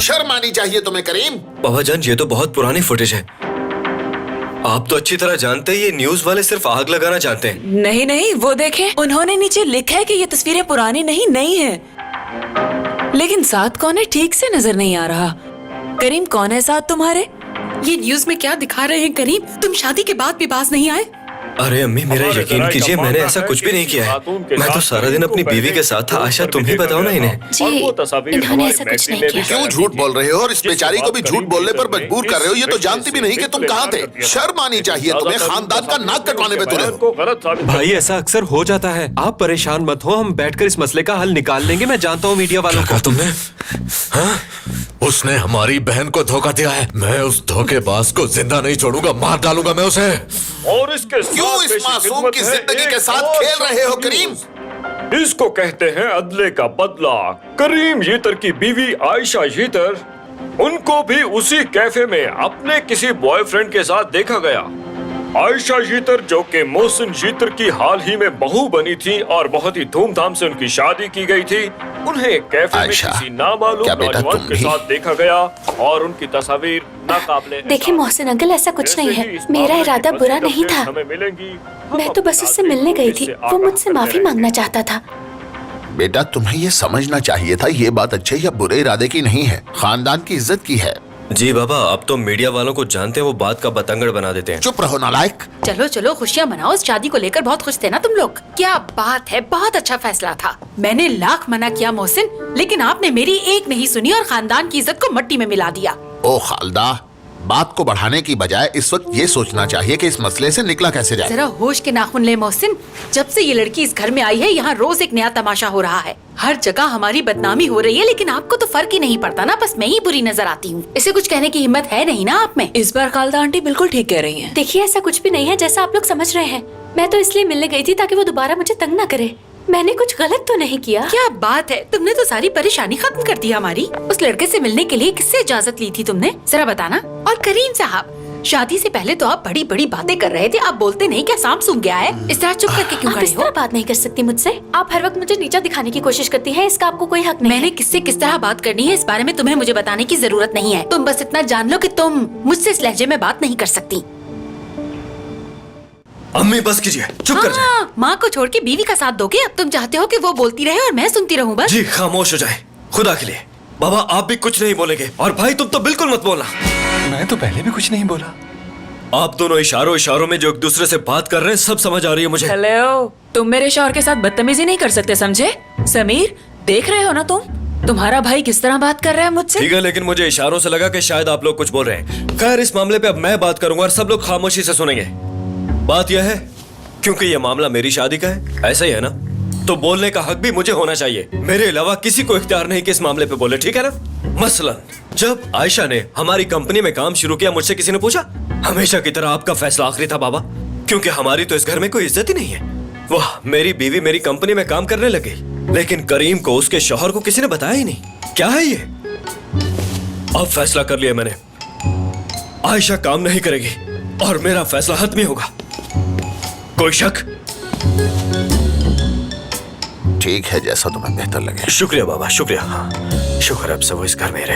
शर्म आनी चाहिए तुम्हें करीम। बाबा जान, ये तो बहुत पुरानी फुटेज है। आप तो अच्छी तरह जानते हैं ये न्यूज वाले सिर्फ आग लगाना जानते हैं। नहीं नहीं, वो देखें, उन्होंने नीचे लिखा है कि ये तस्वीरें पुरानी नहीं नई हैं। लेकिन साथ कौन है ठीक से नजर नहीं आ रहा। करीम, कौन है साथ तुम्हारे? ये न्यूज में क्या दिखा रहे हैं करीम? तुम शादी के बाद भी पास नहीं आए? अरे अम्मी, मेरा यकीन कीजिए, मैंने ऐसा कुछ भी नहीं किया है। मैं तो सारा दिन अपनी बीवी के साथ था। आयशा, तुम ही बताओ ना इन्हें। जी, इन्होंने ऐसा कुछ नहीं किया। क्यों झूठ बोल रहे हो और इस बेचारी को भी झूठ बोलने पर मजबूर कर रहे हो? ये तो जानती भी नहीं कि तुम कहाँ थे। शर्म आनी चाहिए तुम्हें, खानदान का नाक कटवाने में तुले हो। भाई ऐसा अक्सर हो जाता है, आप परेशान मत हो, हम बैठकर इस मसले का हल निकाल लेंगे। मैं जानता हूँ मीडिया वालों को। तुमने हाँ? उसने हमारी बहन को धोखा दिया है। मैं उस धोखेबाज को जिंदा नहीं छोड़ूंगा, मार डालूंगा मैं उसे। और इसके क्यों इस मासूम की जिंदगी के साथ खेल रहे हो करीम? इसको कहते हैं अदले का बदला। करीम जीतर की बीवी आयशा जीतर, उनको भी उसी कैफे में अपने किसी बॉयफ्रेंड के साथ देखा गया। आयशा जीतर, जो कि मोहसिन जीतर की हाल ही में बहू बनी थी और बहुत ही धूमधाम से उनकी शादी की गई थी, उन्हें कैफे में किसी नामालूम नौजवान के साथ देखा गया और उनकी तस्वीर नाकाबिले। देखिए मोहसिन अंकल, ऐसा कुछ नहीं है। मेरा इरादा बुरा नहीं था। मैं तो बस उससे मिलने गई थी। वो मुझसे माफी मांगना चाहता था। बेटा, तुम्हें ये समझना चाहिए था ये बात अच्छे या बुरे इरादे की नहीं है, खानदान की इज्जत की है। जी बाबा, अब तो मीडिया वालों को जानते हैं, वो बात का बतंगड़ बना देते हैं। चुप रहो नालायक। चलो चलो, खुशियाँ मनाओ। इस शादी को लेकर बहुत खुश थे ना तुम लोग? क्या बात है, बहुत अच्छा फैसला था। मैंने लाख मना किया मोहसिन, लेकिन आपने मेरी एक नहीं सुनी और खानदान की इज्जत को मट्टी में मिला दिया। ओ खालदा, बात को बढ़ाने की बजाय इस वक्त ये सोचना चाहिए कि इस मसले से निकला कैसे जाए। जरा होश के नाखून ले मोहसिन। जब से ये लड़की इस घर में आई है, यहाँ रोज एक नया तमाशा हो रहा है। हर जगह हमारी बदनामी हो रही है, लेकिन आपको तो फर्क ही नहीं पड़ता ना। बस मैं ही बुरी नजर आती हूँ। इसे कुछ कहने की हिम्मत है नहीं ना आप में? इस बार खालदा आंटी बिल्कुल ठीक कह रही हैं। देखिए, ऐसा कुछ भी नहीं है जैसा आप लोग समझ रहे हैं। मैं तो इसलिए मिलने गई थी ताकि वो दोबारा मुझे तंग न करे। मैंने कुछ गलत तो नहीं किया। क्या बात है, तुमने तो सारी परेशानी खत्म कर दी हमारी। उस लड़के से मिलने के लिए किससे इजाजत ली थी तुमने, जरा बताना। और करीम साहब, शादी से पहले तो आप बड़ी बड़ी बातें कर रहे थे, आप बोलते नहीं? क्या सांप सूंघ गया है? इस तरह चुप करके क्यों आप खड़े इस हो? तरह बात नहीं कर सकती मुझसे। आप हर वक्त मुझे नीचा दिखाने की कोशिश करती हैं, इसका आपको कोई हक नहीं मैंने है। किससे किस तरह बात करनी है, इस बारे में तुम्हें मुझे बताने की जरूरत नहीं है। तुम बस इतना जान लो कि तुम मुझसे इस लहजे में बात नहीं कर सकती। अम्मी बस कीजिए, चुप कर जाए। माँ को छोड़ के बीवी का साथ दोगे? अब तुम चाहते हो कि वो बोलती रहे और मैं सुनती रहूं बस? जी खामोश हो जाए, खुदा के लिए। बाबा, आप भी कुछ नहीं बोलेंगे, और भाई तुम तो बिल्कुल मत बोलना। मैं तो पहले भी कुछ नहीं बोला। आप दोनों इशारों इशारों में जो एक दूसरे से बात कर रहे हैं, सब समझ आ रही है मुझे। हेलो, तुम मेरे शौहर के साथ बदतमीजी नहीं कर सकते, समझे? समीर, देख रहे हो ना तुम्हारा भाई किस तरह बात कर रहा है मुझसे। ठीक है, लेकिन मुझे इशारों से लगा कि शायद आप लोग कुछ बोल रहे हैं। खैर, इस मामले पे अब मैं बात करूंगा और सब लोग खामोशी से सुनेंगे। बात यह है, क्योंकि ये मामला मेरी शादी का है, ऐसा ही है ना, तो बोलने का हक भी मुझे होना चाहिए। मेरे अलावा किसी को इख्तियार नहीं कि इस मामले पे बोले, ठीक है ना? मसलन जब आयशा ने हमारी कंपनी में काम शुरू किया, मुझसे किसी ने पूछा? हमेशा की तरह आपका फैसला आखिरी था बाबा, क्योंकि हमारी तो इस घर में कोई इज्जत ही नहीं है। वाह, मेरी बीवी मेरी कंपनी में काम करने लगी, लेकिन करीम को, उसके शौहर को किसी ने बताया ही नहीं। क्या है ये? अब फैसला कर लिया मैंने, आयशा काम नहीं करेगी और मेरा फैसला हतमी होगा। कोई शक? ठीक है, जैसा तुम्हें बेहतर लगे। शुक्रिया बाबा, शुक्रिया। हाँ, शुक्र अब से वो इस घर में रहे।